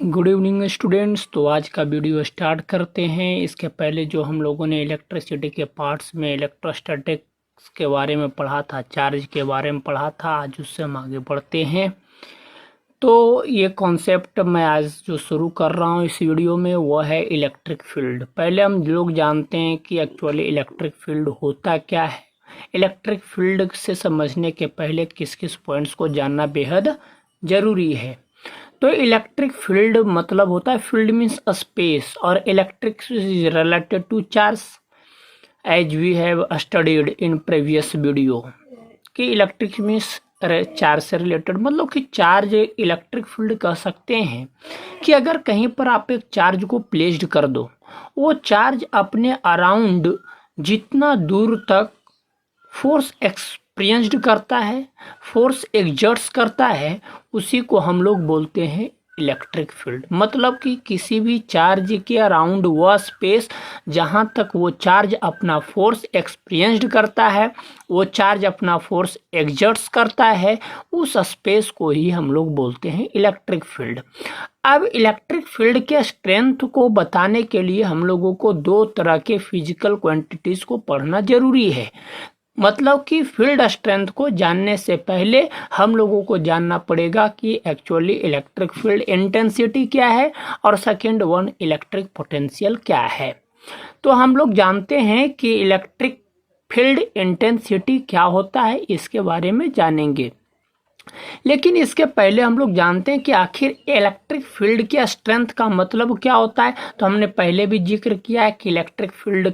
Good evening students. तो आज का वीडियो स्टार्ट करते हैं। इसके पहले जो हम लोगों ने इलेक्ट्रिसिटी के पार्ट्स में इलेक्ट्रोस्टैटिक्स के बारे में पढ़ा था, चार्ज के बारे में पढ़ा था, आज उससे हम आगे बढ़ते हैं। तो ये कॉन्सेप्ट मैं आज जो शुरू कर रहा हूँ इस वीडियो में वो है इलेक्ट्रिक फील्ड। पहले हम लोग जानते हैं कि एक्चुअली इलेक्ट्रिक फील्ड होता क्या है। इलेक्ट्रिक फील्ड से समझने के पहले किस किस पॉइंट्स को जानना बेहद ज़रूरी है। तो इलेक्ट्रिक फील्ड मतलब होता है, फील्ड मीन्स स्पेस और electric is related to charge as we have studied in previous video कि इलेक्ट्रिक मीन्स चार्ज से रिलेटेड, मतलब कि चार्ज इलेक्ट्रिक फील्ड कह सकते हैं कि अगर कहीं पर आप एक चार्ज को प्लेस्ड कर दो, वो चार्ज अपने अराउंड जितना दूर तक फोर्स एक्सपीरियंस्ड करता है, फोर्स एग्जर्ट्स करता है, उसी को हम लोग बोलते हैं इलेक्ट्रिक फील्ड। मतलब कि किसी भी चार्ज के अराउंड वह स्पेस जहाँ तक वो चार्ज अपना फोर्स एक्सपीरियंस्ड करता है, वो चार्ज अपना फोर्स एग्जर्ट्स करता है, उस स्पेस को ही हम लोग बोलते हैं इलेक्ट्रिक फील्ड। अब इलेक्ट्रिक फील्ड के स्ट्रेंथ को बताने के लिए हम लोगों को दो तरह के फिजिकल क्वांटिटीज़ को पढ़ना जरूरी है। मतलब कि फील्ड स्ट्रेंथ को जानने से पहले हम लोगों को जानना पड़ेगा कि एक्चुअली इलेक्ट्रिक फील्ड इंटेंसिटी क्या है और सेकंड वन इलेक्ट्रिक पोटेंशियल क्या है। तो हम लोग जानते हैं कि इलेक्ट्रिक फील्ड इंटेंसिटी क्या होता है, इसके बारे में जानेंगे। लेकिन इसके पहले हम लोग जानते हैं कि आखिर इलेक्ट्रिक फील्ड के स्ट्रेंथ का मतलब क्या होता है। तो हमने पहले भी जिक्र किया है कि इलेक्ट्रिक फील्ड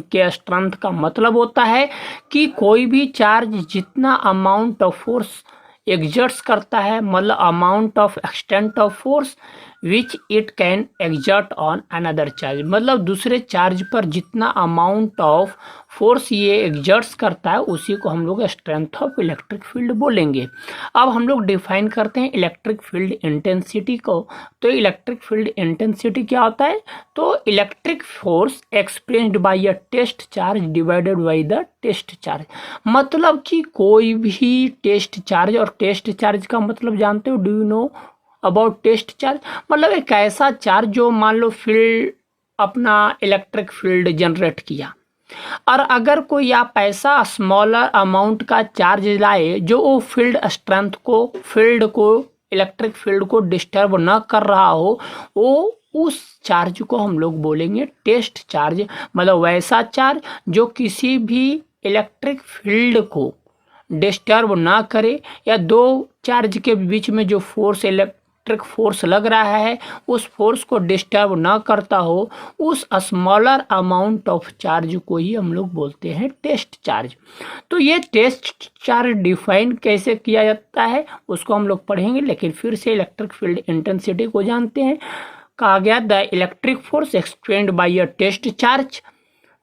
के स्ट्रेंथ का मतलब होता है कि कोई भी चार्ज जितना अमाउंट ऑफ फोर्स एग्जर्ट्स करता है, मतलब amount of extent of force which it can exert on another charge, मतलब दूसरे चार्ज पर जितना अमाउंट ऑफ फोर्स ये एग्जर्ट्स करता है उसी को हम लोग स्ट्रेंथ ऑफ इलेक्ट्रिक फील्ड बोलेंगे। अब हम लोग डिफाइन करते हैं इलेक्ट्रिक फील्ड इंटेंसिटी को। तो इलेक्ट्रिक फील्ड इंटेंसिटी क्या होता है? तो electric force experienced by a test charge divided by the test charge. मतलब कि कोई भी टेस्ट चार्ज, और टेस्ट चार्ज का मतलब जानते हो, do you know about test charge? मतलब एक ऐसा चार्ज जो मान लो फील्ड अपना इलेक्ट्रिक फील्ड जनरेट किया, और अगर कोई आप ऐसा स्मॉलर अमाउंट का चार्ज लाए जो वो फील्ड को इलेक्ट्रिक फील्ड को डिस्टर्ब न कर रहा हो, वो उस चार्ज को हम लोग बोलेंगे टेस्ट चार्ज। मतलब वैसा चार्ज जो किसी भी इलेक्ट्रिक फील्ड को डिस्टर्ब ना करे, या दो चार्ज के बीच में जो फोर्स इलेक्ट्रिक फोर्स लग रहा है उस फोर्स को डिस्टर्ब ना करता हो, उस स्मॉलर अमाउंट ऑफ चार्ज को ही हम लोग बोलते हैं टेस्ट चार्ज। तो ये टेस्ट चार्ज डिफाइन कैसे किया जाता है उसको हम लोग पढ़ेंगे, लेकिन फिर से इलेक्ट्रिक फील्ड इंटेंसिटी को जानते हैं। कहा गया the electric force expend by a test charge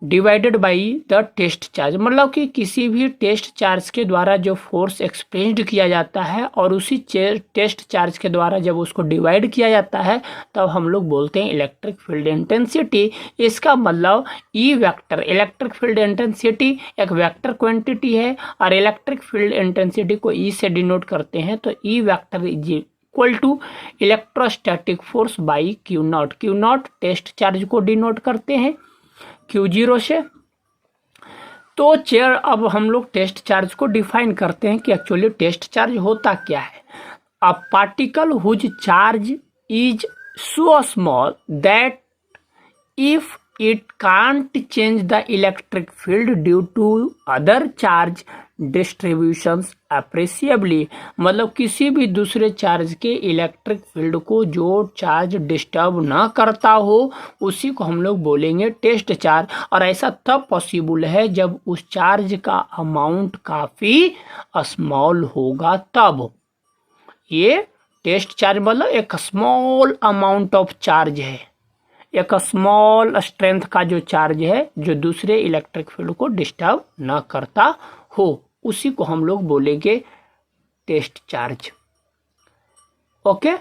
divided by the test charge, मतलब कि किसी भी टेस्ट चार्ज के द्वारा जो फोर्स एक्सपेंड किया जाता है और उसी टेस्ट चार्ज के द्वारा जब उसको डिवाइड किया जाता है तब हम लोग बोलते हैं इलेक्ट्रिक फील्ड इंटेंसिटी। इसका मतलब E vector, electric field intensity एक वेक्टर क्वांटिटी है और इलेक्ट्रिक फील्ड इंटेंसिटी को ई से डिनोट करते हैं। तो E vector is equal to electrostatic force by Q not. Q not test charge को डिनोट करते हैं Q0 से। तो चेयर, अब हम लोग टेस्ट चार्ज को डिफाइन करते हैं कि एक्चुअली टेस्ट चार्ज होता क्या है। A particle whose charge is so small that if it can't change the electric field due to other charge distributions appreciably, मतलब किसी भी दूसरे चार्ज के इलेक्ट्रिक फील्ड को जो चार्ज डिस्टर्ब ना करता हो उसी को हम लोग बोलेंगे टेस्ट चार्ज। और ऐसा तब पॉसिबल है जब उस चार्ज का अमाउंट काफ़ी स्मॉल होगा तब। ये टेस्ट चार्ज मतलब एक स्मॉल अमाउंट ऑफ चार्ज है, एक स्मॉल स्ट्रेंथ का जो चार्ज है जो दूसरे इलेक्ट्रिक फील्ड को डिस्टर्ब न करता हो, उसी को हम लोग बोलेंगे टेस्ट चार्ज। ओके।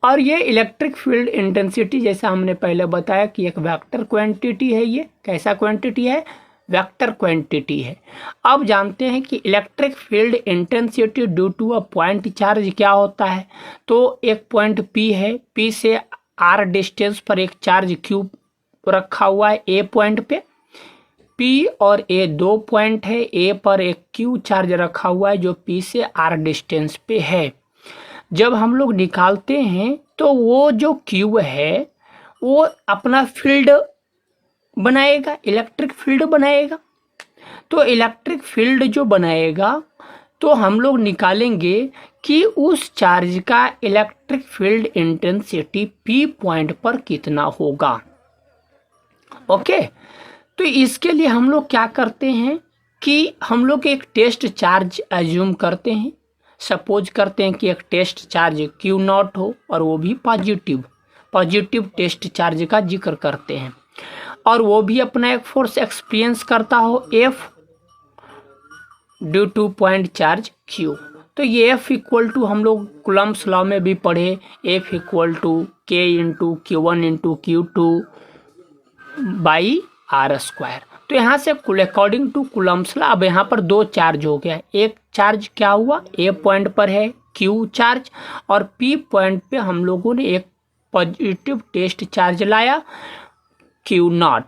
और ये इलेक्ट्रिक फील्ड इंटेंसिटी जैसा हमने पहले बताया कि एक वेक्टर क्वांटिटी है। ये कैसा क्वांटिटी है? वेक्टर क्वांटिटी है। अब जानते हैं कि electric field intensity due to a point charge क्या होता है। तो एक पॉइंट P है, P से R डिस्टेंस पर एक चार्ज Q रखा हुआ है A पॉइंट पे। P और A दो पॉइंट है, A पर एक Q चार्ज रखा हुआ है जो P से R डिस्टेंस पे है। जब हम लोग निकालते हैं तो वो जो Q है वो अपना फील्ड बनाएगा, इलेक्ट्रिक फील्ड बनाएगा। तो इलेक्ट्रिक फील्ड जो बनाएगा तो हम लोग निकालेंगे कि उस चार्ज का electric field intensity P point पर कितना होगा। ओके, तो इसके लिए हम लोग क्या करते हैं कि हम लोग एक टेस्ट चार्ज एज्यूम करते हैं। सपोज करते हैं कि एक टेस्ट चार्ज Q0 हो और वो भी पॉजिटिव टेस्ट चार्ज का जिक्र करते हैं, और वो भी अपना एक फोर्स एक्सपीरियंस करता हो F due two point charge Q। तो ये F इक्वल टू हम लोग कूलम्ब्स लॉ में भी पढ़े, F equal to K into Q1 into Q2 by R square. तो यहाँ से अकॉर्डिंग टू कूलम्ब्स लॉ अब यहाँ पर दो चार्ज हो गया। एक चार्ज क्या हुआ, A पॉइंट पर है Q चार्ज, और P पॉइंट पे हम लोगों ने एक पॉजिटिव टेस्ट चार्ज लाया Q0।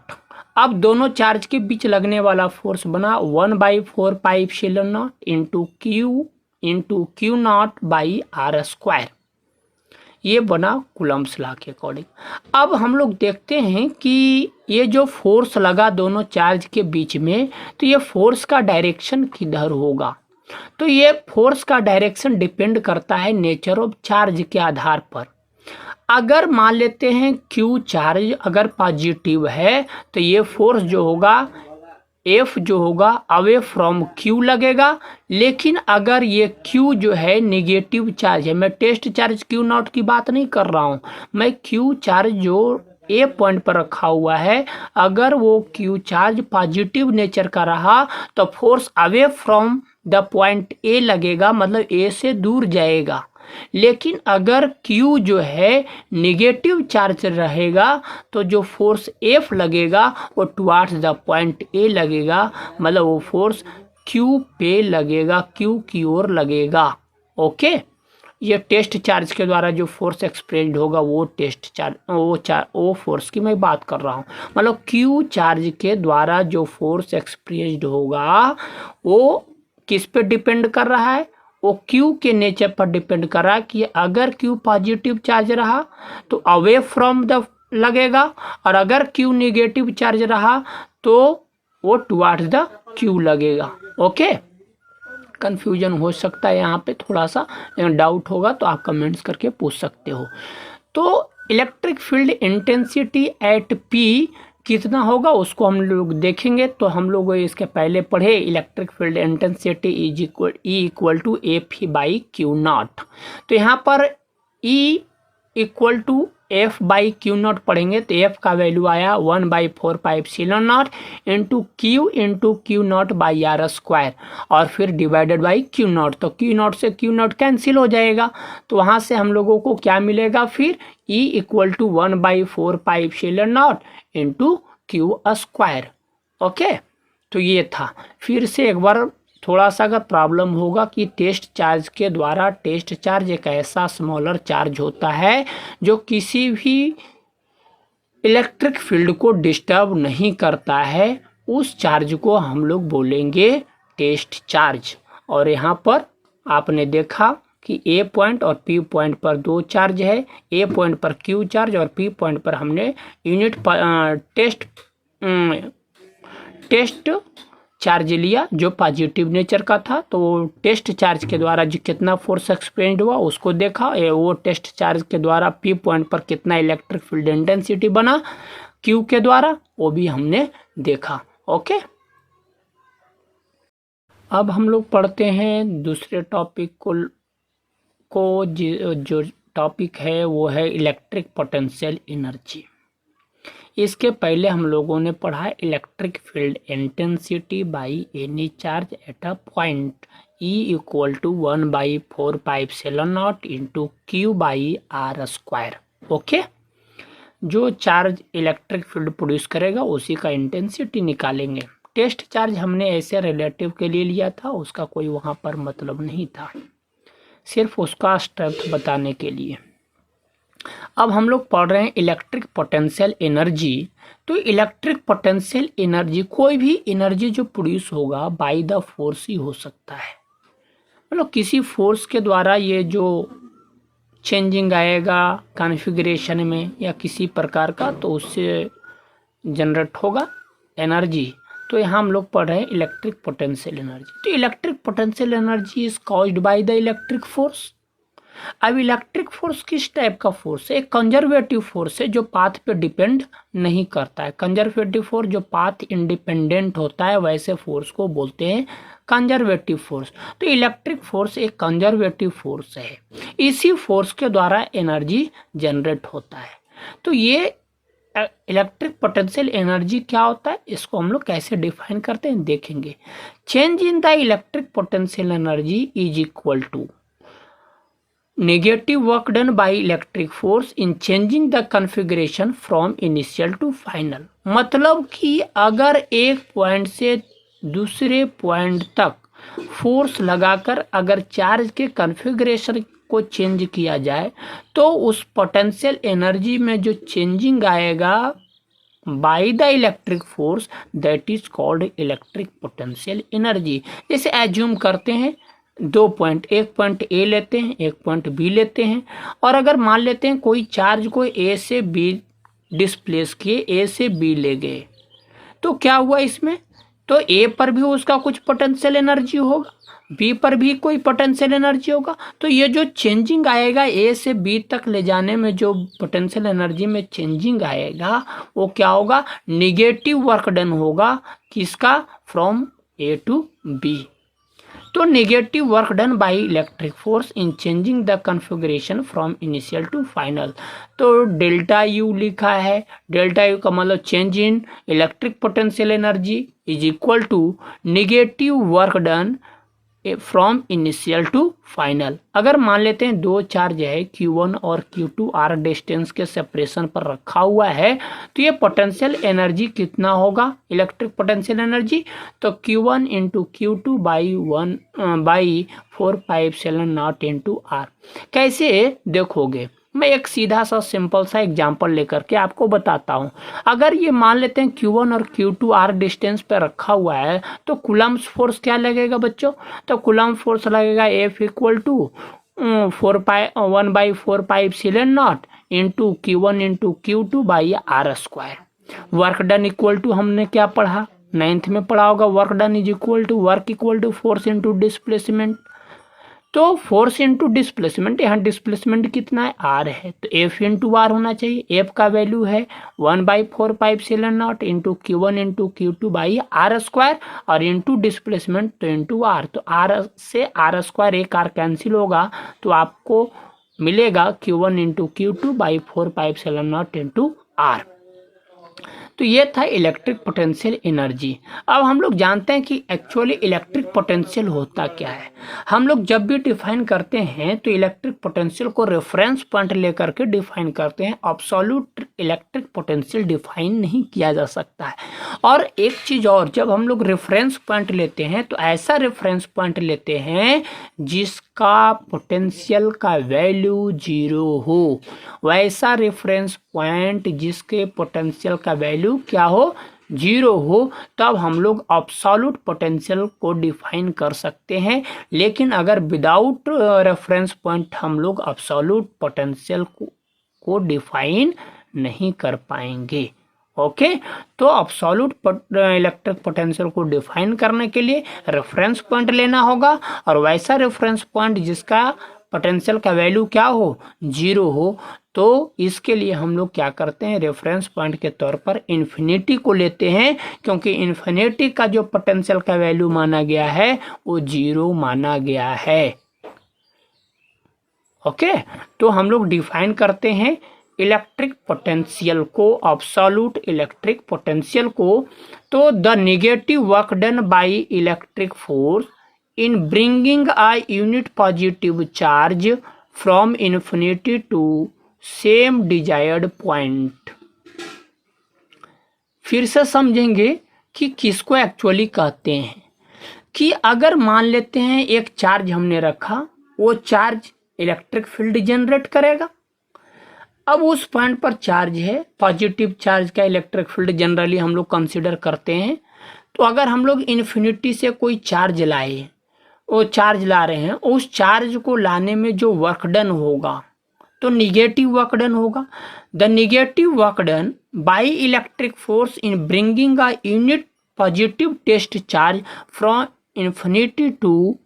अब दोनों चार्ज के बीच लगने वाला फोर्स बना 1/4 pi epsilon not into Q0 by R square. ये बना कूलम्ब्स लॉ के अकॉर्डिंग। अब हम लोग देखते हैं कि ये जो फोर्स लगा दोनों चार्ज के बीच में, तो ये फोर्स का डायरेक्शन किधर होगा। तो ये फोर्स का डायरेक्शन डिपेंड करता है नेचर ऑफ चार्ज के आधार पर। अगर मान लेते हैं Q चार्ज अगर पॉजिटिव है तो ये फोर्स जो होगा F जो होगा अवे फ्रॉम Q लगेगा। लेकिन अगर ये Q जो है निगेटिव चार्ज है, मैं टेस्ट चार्ज Q0 की बात नहीं कर रहा हूँ, मैं Q चार्ज जो A पॉइंट पर रखा हुआ है, अगर वो Q चार्ज पॉजिटिव नेचर का रहा तो force away from the point A लगेगा, मतलब A से दूर जाएगा। लेकिन अगर Q जो है निगेटिव चार्ज रहेगा तो जो फोर्स F लगेगा वो टुवार्ड्स द पॉइंट A लगेगा, मतलब वो फोर्स Q पे लगेगा, Q की ओर लगेगा। ओके, ये टेस्ट चार्ज के द्वारा जो फोर्स एक्सप्रेस्ड होगा वो टेस्ट चार्ज वो फोर्स की मैं बात कर रहा हूँ। मतलब Q चार्ज के द्वारा जो फोर्स एक्सप्रेस्ड होगा वो किस पे डिपेंड कर रहा है, वो Q के नेचर पर डिपेंड कर रहा है कि अगर Q पॉजिटिव चार्ज रहा तो अवे फ्रॉम द लगेगा, और अगर Q नेगेटिव चार्ज रहा तो वो टुवार्ड्स द Q लगेगा। ओके, कंफ्यूजन हो सकता है यहाँ पे थोड़ा सा, डाउट होगा तो आप कमेंट्स करके पूछ सकते हो। तो electric field intensity at P कितना होगा उसको हम लोग देखेंगे। तो हम लोग इसके पहले पढ़े electric field intensity equal to F by Q0। तो यहाँ पर E equal to F by Q0 पढ़ेंगे तो F का वैल्यू आया 1/4 pi epsilon not into Q0 by R square, और फिर डिवाइडेड बाई Q0। तो Q0 से Q0 कैंसिल हो जाएगा, तो वहाँ से हम लोगों को क्या मिलेगा, फिर E equal to 1/4 pi epsilon not into Q square. Okay, तो ये था। फिर से एक बार थोड़ा सा अगर प्रॉब्लम होगा कि टेस्ट चार्ज के द्वारा, टेस्ट चार्ज एक ऐसा स्मॉलर चार्ज होता है जो किसी भी इलेक्ट्रिक फील्ड को डिस्टर्ब नहीं करता है, उस चार्ज को हम लोग बोलेंगे टेस्ट चार्ज। और यहाँ पर आपने देखा कि A पॉइंट और P पॉइंट पर दो चार्ज है, A पॉइंट पर Q चार्ज और P पॉइंट पर हमने यूनिट टेस्ट चार्ज लिया जो पॉजिटिव नेचर का था। तो टेस्ट चार्ज के द्वारा जो कितना फोर्स एक्सपेंड हुआ उसको देखा, वो टेस्ट चार्ज के द्वारा P पॉइंट पर कितना इलेक्ट्रिक फील्ड इंटेंसिटी बना Q के द्वारा, वो भी हमने देखा। ओके, अब हम लोग पढ़ते हैं दूसरे टॉपिक को जो टॉपिक है वो है इलेक्ट्रिक पोटेंशियल एनर्जी। इसके पहले हम लोगों ने पढ़ा electric field intensity by any charge at a point E equal to 1/4 pi epsilon not into Q by R square. Okay, जो चार्ज इलेक्ट्रिक फील्ड प्रोड्यूस करेगा उसी का इंटेंसिटी निकालेंगे। टेस्ट चार्ज हमने ऐसे रिलेटिव के लिए लिया था, उसका कोई वहाँ पर मतलब नहीं था, सिर्फ उसका स्ट्रेंथ बताने के लिए। अब हम लोग पढ़ रहे हैं इलेक्ट्रिक पोटेंशियल एनर्जी। तो इलेक्ट्रिक पोटेंशियल एनर्जी, कोई भी एनर्जी जो प्रोड्यूस होगा बाय द फोर्स ही हो सकता है, मतलब किसी फोर्स के द्वारा ये जो चेंजिंग आएगा कॉन्फ़िगरेशन में या किसी प्रकार का, तो उससे जनरेट होगा एनर्जी। तो यहाँ हम लोग पढ़ रहे हैं इलेक्ट्रिक पोटेंशियल एनर्जी। तो electric potential energy is caused by the electric force. अब इलेक्ट्रिक फोर्स किस टाइप का फोर्स है? एक कंजर्वेटिव फोर्स है जो पाथ पे डिपेंड नहीं करता है। कंजर्वेटिव फोर्स जो पाथ इंडिपेंडेंट होता है, वैसे फोर्स को बोलते हैं कंजर्वेटिव फोर्स। तो इलेक्ट्रिक फोर्स एक कंजर्वेटिव फोर्स है, इसी फोर्स के द्वारा एनर्जी जनरेट होता है। तो ये इलेक्ट्रिक पोटेंशियल एनर्जी क्या होता है, इसको हम लोग कैसे डिफाइन करते हैं देखेंगे। Change in the electric potential energy is equal to negative work done by electric force in changing the configuration from initial to final. मतलब कि अगर एक पॉइंट से दूसरे पॉइंट तक फोर्स लगाकर अगर चार्ज के कॉन्फ़िगरेशन को चेंज किया जाए, तो उस पोटेंशियल एनर्जी में जो चेंजिंग आएगा by the electric force, that is called electric potential energy. जैसे एज्यूम करते हैं दो पॉइंट, एक पॉइंट ए लेते हैं, एक पॉइंट बी लेते हैं, और अगर मान लेते हैं कोई चार्ज को ए से बी डिस्प्लेस किए, ए से बी ले गए, तो क्या हुआ इसमें? तो ए पर भी उसका कुछ पोटेंशियल एनर्जी होगा, बी पर भी कोई पोटेंशियल एनर्जी होगा। तो ये जो चेंजिंग आएगा ए से बी तक ले जाने में, जो पोटेंशियल एनर्जी में चेंजिंग आएगा, वो क्या होगा? निगेटिव वर्क डन होगा। किसका? From A to B. तो negative work done by electric force in changing the configuration from initial to final. तो डेल्टा यू लिखा है, डेल्टा यू का मतलब change in electric potential energy is equal to negative work done from initial to final. अगर मान लेते हैं दो चार्ज है Q1 और Q2 r डिस्टेंस के सेपरेशन पर रखा हुआ है, तो ये पोटेंशियल एनर्जी कितना होगा? इलेक्ट्रिक पोटेंशियल एनर्जी तो Q1 into Q2 by 4πε0 into r। कैसे देखोगे? मैं एक सीधा सा सिंपल सा एग्जांपल लेकर के आपको बताता हूँ। अगर ये मान लेते हैं Q1 और Q2 r डिस्टेंस पे रखा हुआ है, तो कूलम्ब्स फोर्स क्या लगेगा बच्चों? तो कूलम्ब फोर्स लगेगा F equal to 1/4πε0 into Q1 into Q2 by r square. Work done equal to हमने क्या पढ़ा? 9th में पढ़ा होगा। Work done is equal to work equal to force into displacement. तो फोर्स इंटू डिस्प्लेसमेंट, यहाँ displacement कितना है? आर है, तो एफ इंटू आर होना चाहिए। एफ का वैल्यू है 1/4πε0 into Q1 into Q2 by R square, और इंटू डिस्प्लेसमेंट तो इंटू आर। तो आर से आर स्क्वायर एक आर कैंसिल होगा, तो आपको मिलेगा Q1 into Q2 by 4πε0 into R. तो ये था इलेक्ट्रिक पोटेंशियल एनर्जी। अब हम लोग जानते हैं कि एक्चुअली इलेक्ट्रिक पोटेंशियल होता क्या है। हम लोग जब भी डिफाइन करते हैं तो इलेक्ट्रिक पोटेंशियल को रेफरेंस पॉइंट लेकर के डिफाइन करते हैं। एब्सोल्यूट इलेक्ट्रिक पोटेंशियल डिफाइन नहीं किया जा सकता है। और एक चीज़ और, जब हम लोग रेफरेंस पॉइंट लेते हैं तो ऐसा रेफरेंस पॉइंट लेते हैं जिसका पोटेंशियल का वैल्यू 0 हो। वैसा रेफरेंस पॉइंट जिसके पोटेंशियल का वैल्यू क्या हो? 0 हो, तब हम लोग एब्सोल्यूट पोटेंशियल को डिफाइन कर सकते हैं। लेकिन अगर विदाउट रेफरेंस पॉइंट हम लोग एब्सोल्यूट पोटेंशियल को डिफाइन नहीं कर पाएंगे। ओके, तो एब्सोल्यूट इलेक्ट्रिक पोटेंशियल को डिफाइन करने के लिए रेफरेंस पॉइंट लेना होगा, और वैसा रेफरेंस पॉइंट जिसका पोटेंशियल का वैल्यू क्या हो? 0 हो। तो इसके लिए हम लोग क्या करते हैं? रेफरेंस पॉइंट के तौर पर इन्फिनिटी को लेते हैं, क्योंकि इन्फिनिटी का जो पोटेंशियल का वैल्यू माना गया है वो 0 माना गया है। ओके, तो हम लोग डिफाइन करते हैं इलेक्ट्रिक पोटेंशियल को, एब्सोल्यूट इलेक्ट्रिक पोटेंशियल को। तो the negative work done by electric force in bringing a unit positive charge from infinity to same desired point। फिर से समझेंगे कि किसको एक्चुअली कहते हैं कि अगर मान लेते हैं एक चार्ज हमने रखा, वो चार्ज इलेक्ट्रिक फील्ड जनरेट करेगा। अब उस पॉइंट पर चार्ज है, पॉजिटिव चार्ज का इलेक्ट्रिक फील्ड जनरली हम लोग कंसीडर करते हैं। तो अगर हम लोग इन्फिनिटी से कोई चार्ज लाए, वो चार्ज ला रहे हैं, उस चार्ज को लाने में जो वर्क डन होगा तो निगेटिव वर्क डन होगा। The negative work done by electric force in bringing a unit positive test charge from infinity to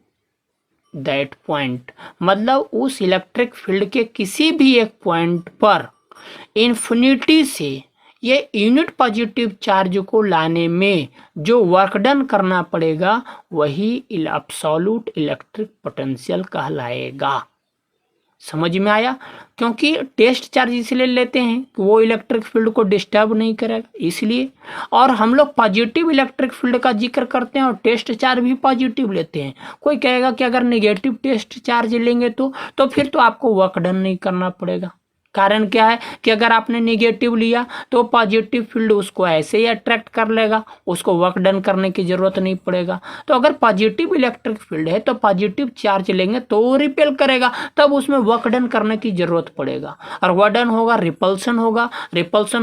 that point, मतलब उस इलेक्ट्रिक फील्ड के किसी भी एक पॉइंट पर इन्फिनिटी से ये यूनिट पॉजिटिव चार्ज को लाने में जो वर्क डन करना पड़ेगा वही एब्सोल्यूट इलेक्ट्रिक पोटेंशियल कहलाएगा। समझ में आया? क्योंकि टेस्ट चार्ज इसलिए लेते हैं कि वो इलेक्ट्रिक फील्ड को डिस्टर्ब नहीं करेगा इसलिए, और हम लोग पॉजिटिव इलेक्ट्रिक फील्ड का जिक्र करते हैं और टेस्ट चार्ज भी पॉजिटिव लेते हैं। कोई कहेगा कि अगर नेगेटिव टेस्ट चार्ज लेंगे तो फिर तो आपको वर्क डन नहीं करना पड़ेगा। कारण क्या है कि अगर आपने नेगेटिव लिया तो पॉजिटिव फील्ड उसको ऐसे ही अट्रैक्ट कर लेगा, उसको वर्क डन करने की जरूरत नहीं पड़ेगा। तो अगर पॉजिटिव इलेक्ट्रिक फील्ड है तो पॉजिटिव चार्ज लेंगे तो वो रिपेल करेगा, तब उसमें वर्क डन करने की जरूरत पड़ेगा। और वर्क डन होगा, रिपल्सन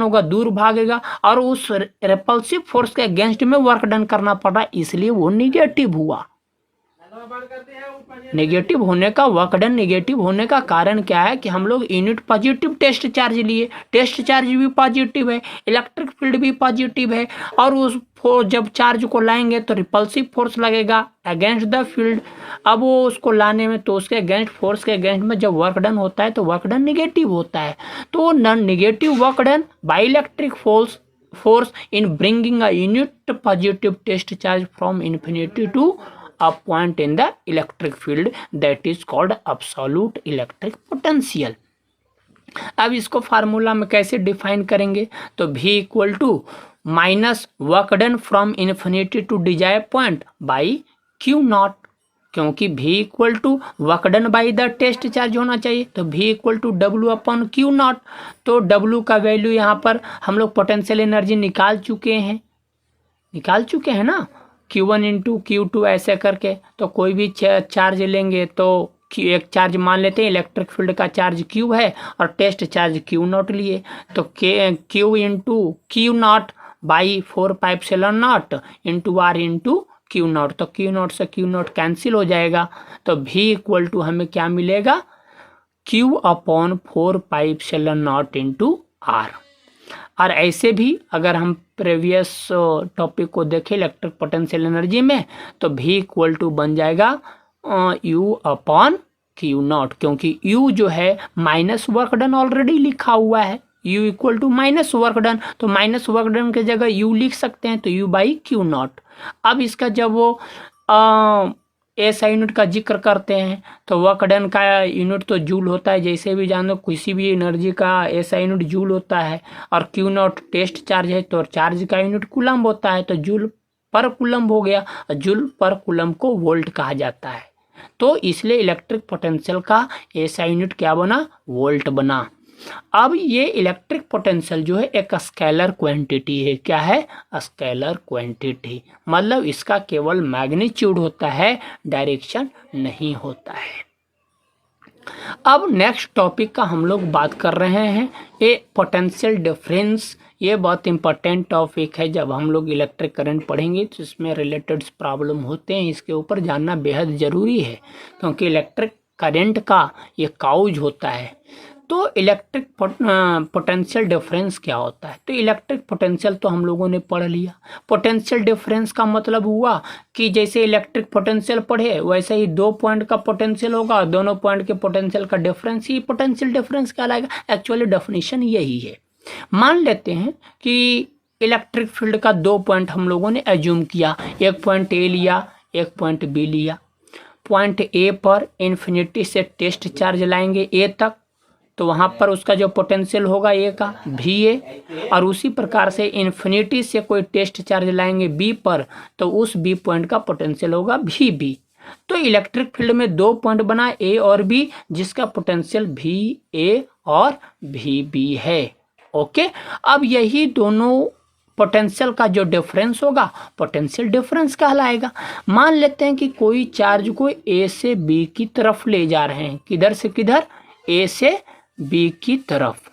होगा, दूर भागेगा, और उस रिपल्सिव फोर्स के अगेंस्ट में वर्क डन करना पड़ा, इसलिए वो निगेटिव हुआ। नेगेटिव होने का, वर्क डन नेगेटिव होने का कारण क्या है कि हम लोग यूनिट पॉजिटिव टेस्ट चार्ज लिए, टेस्ट चार्ज भी पॉजिटिव है, इलेक्ट्रिक फील्ड भी पॉजिटिव है, और उस जब चार्ज को लाएंगे तो रिपल्सिव फोर्स लगेगा अगेंस्ट द फील्ड। अब वो उसको लाने में तो उसके अगेंस्ट, फोर्स के अगेंस्ट में जब वर्क डन होता है तो वर्क डन नेगेटिव होता है। तो non negative work done by electric force in bringing a unit positive test charge from infinity to a point in the electric field, that is called absolute electric potential। अब इसको formula में कैसे define करेंगे? तो V equal to minus work done from infinity to desired point by Q naught, क्योंकि V equal to work done by the test charge होना चाहिए, तो V equal to W upon Q naught. तो W का value यहाँ पर हम लोग पोटेंशियल एनर्जी निकाल चुके हैं ना, Q1 इंटू Q2 ऐसे करके। तो कोई भी चार्ज लेंगे तो एक चार्ज मान लेते हैं, इलेक्ट्रिक फील्ड का चार्ज Q है और टेस्ट चार्ज Q नॉट लिए, तो Q into Q naught by 4πε0 into R into Q naught. तो Q नॉट से Q नॉट कैंसिल हो जाएगा, तो V इक्वल टू हमें क्या मिलेगा? Q upon 4πε0 into R। और ऐसे भी अगर हम प्रीवियस टॉपिक को देखें इलेक्ट्रिक पोटेंशियल एनर्जी में, तो V इक्वल टू बन जाएगा U अपॉन Q नॉट, क्योंकि U जो है माइनस वर्क डन ऑलरेडी लिखा हुआ है, U equal to minus work done, तो माइनस वर्क डन की जगह U लिख सकते हैं, तो U बाई Q नॉट। अब इसका जब वो ऐसा यूनिट का जिक्र करते हैं तो वर्क डन का यूनिट तो जूल होता है, जैसे भी जानो किसी भी एनर्जी का ऐसा यूनिट जूल होता है, और क्यू नॉट टेस्ट चार्ज है तो चार्ज का यूनिट कूलम्ब होता है, तो जूल पर कूलम्ब हो गया, जूल पर कूलम्ब को वोल्ट कहा जाता है। तो इसलिए इलेक्ट्रिक पोटेंशियल का ऐसा यूनिट क्या बना? वोल्ट बना। अब ये इलेक्ट्रिक पोटेंशियल जो है एक स्केलर क्वांटिटी है। क्या है? स्केलर क्वांटिटी, मतलब इसका केवल मैग्नीट्यूड होता है, डायरेक्शन नहीं होता है। अब नेक्स्ट टॉपिक का हम लोग बात कर रहे हैं ये पोटेंशियल डिफरेंस। ये बहुत इंपॉर्टेंट टॉपिक है, जब हम लोग इलेक्ट्रिक करंट पढ़ेंगे तो इसमें रिलेटेड प्रॉब्लम होते हैं, इसके ऊपर जानना बेहद ज़रूरी है, क्योंकि इलेक्ट्रिक करंट का ये काउज होता है। तो इलेक्ट्रिक पोटेंशियल डिफरेंस क्या होता है? तो इलेक्ट्रिक पोटेंशियल तो हम लोगों ने पढ़ लिया। पोटेंशियल डिफरेंस का मतलब हुआ कि जैसे इलेक्ट्रिक पोटेंशियल पढ़े वैसे ही दो पॉइंट का पोटेंशियल होगा, दोनों पॉइंट के पोटेंशियल का डिफरेंस ही पोटेंशियल डिफरेंस कहलाएगा। एक्चुअली डेफिनेशन यही है। मान लेते हैं कि इलेक्ट्रिक फील्ड का दो पॉइंट हम लोगों ने एज्यूम किया, एक पॉइंट ए लिया, एक पॉइंट बी लिया। पॉइंट ए पर इन्फिनिटी से टेस्ट चार्ज लाएंगे ए तक, तो वहाँ पर उसका जो पोटेंशियल होगा ए का VA, और उसी प्रकार से इन्फिनिटी से कोई टेस्ट चार्ज लाएंगे बी पर, तो उस बी पॉइंट का पोटेंशियल होगा VB। तो इलेक्ट्रिक फील्ड में दो पॉइंट बना ए और बी, जिसका पोटेंशियल VA और VB है। ओके, अब यही दोनों पोटेंशियल का जो डिफरेंस होगा पोटेंशियल डिफरेंस कहलाएगा। मान लेते हैं कि कोई चार्ज को ए से बी की तरफ ले जा रहे हैं, किधर से किधर, ए से बी की तरफ।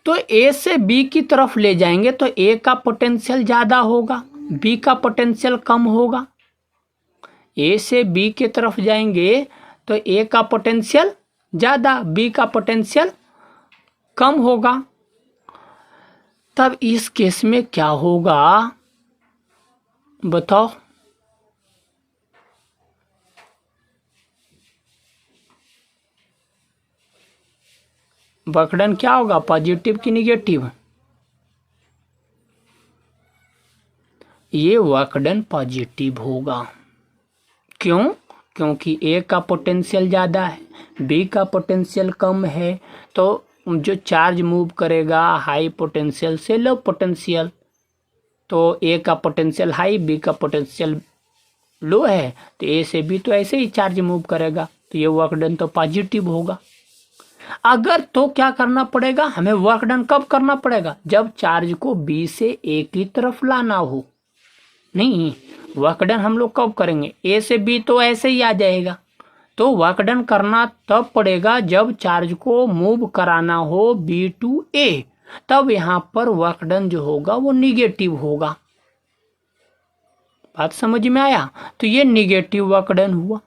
तो ए से बी की तरफ ले जाएंगे तो ए का पोटेंशियल ज़्यादा होगा, बी का पोटेंशियल कम होगा। ए से बी की तरफ जाएंगे तो ए का पोटेंशियल ज़्यादा, बी का पोटेंशियल कम होगा। तब इस केस में क्या होगा बताओ? वर्क डन क्या होगा, पॉजिटिव कि निगेटिव? ये वर्क डन पॉजिटिव होगा। क्यों? क्योंकि ए का पोटेंशियल ज़्यादा है, बी का पोटेंशियल कम है। तो जो चार्ज मूव करेगा हाई पोटेंशियल से लो पोटेंशियल, तो ए का पोटेंशियल हाई, बी का पोटेंशियल लो है, तो ए से बी तो ऐसे ही चार्ज मूव करेगा, तो ये वर्क डन तो पॉजिटिव होगा। अगर तो क्या करना पड़ेगा हमें, वर्क डन कब करना पड़ेगा, जब चार्ज को बी से ए की तरफ लाना हो। नहीं, वर्क डन हम लोग कब करेंगे, ए से बी तो ऐसे ही आ जाएगा। तो वर्क डन करना तब पड़ेगा जब चार्ज को मूव कराना हो बी टू ए, तब यहाँ पर वर्क डन जो होगा वो निगेटिव होगा। बात समझ में आया? तो ये निगेटिव वर्क डन हुआ।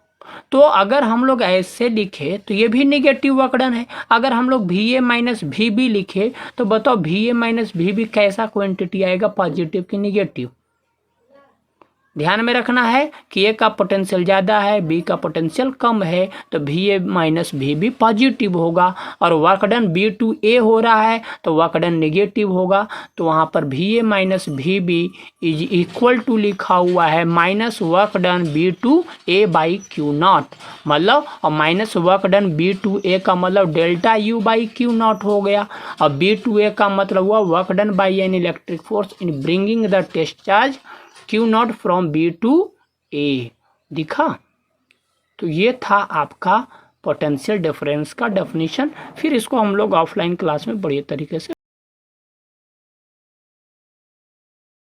तो अगर हम लोग ऐसे लिखे तो ये भी निगेटिव वर्क डन है। अगर हम लोग भी ए माइनस भी बी लिखे तो बताओ भी ए माइनस भी बी कैसा क्वांटिटी आएगा, पॉजिटिव कि निगेटिव? ध्यान में रखना है कि ए का पोटेंशियल ज़्यादा है, बी का पोटेंशियल कम है, तो भी ए माइनस भी बी पॉजिटिव होगा। और वर्क डन बी टू ए हो रहा है तो वर्क डन निगेटिव होगा। तो वहाँ पर भी ए माइनस भी बी इज इक्वल टू लिखा हुआ है minus work done B to A by Q naught, मतलब और minus work done B to A का मतलब delta U by Q naught हो गया। और बी टू ए का मतलब हुआ work done by an electric force in bringing the test charge Q naught from B to A. दिखा? तो ये था आपका पोटेंशियल डिफरेंस का डेफिनेशन। फिर इसको हम लोग ऑफलाइन क्लास में बढ़िया तरीके से